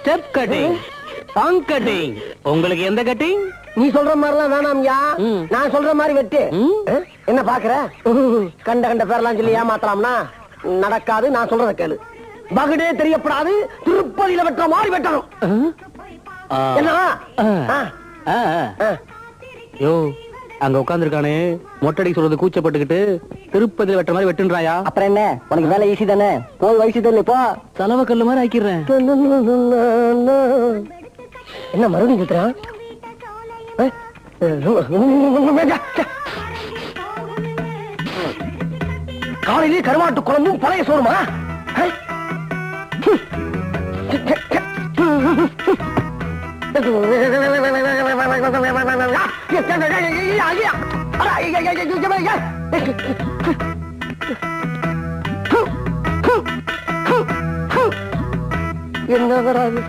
Step cutting, song cutting. உங்களுக்கு எந்த cutting? நீ சொல்ற மாதிரிலாம் வேணாம்யா, நான் சொல்ற மாதிரி வெட்டு. என்ன பாக்குற? கண்ட கண்ட பேர்லாம் சொல்லி ஏமாத்தலாம்னா நடக்காது. நான் சொல்றத கேளு. பகுடே தெரியப்படாது, திருப்பதியில வெட்டுற மாதிரி வெட்டணும். என்னவா? யோ, அங்க உட்கார்ந்துருக்கானே மொட்டடி சொல்றது கூச்சப்பட்டுக்கிட்டு திருப்பதியில வெட்டுற மாதிரி வெட்டுன்றாயா? அப்புறம் என்ன, உனக்கு வேலை ஈஸி தானே. போய் வயசு தானே, போ. செலவு கல்லு மாதிரி ஆக்கிடுறேன். என்ன மறுபடியும் சுத்துறான்? காலையிலே கருவாட்டு குழம்பும் பழைய சோறுமா? என்ன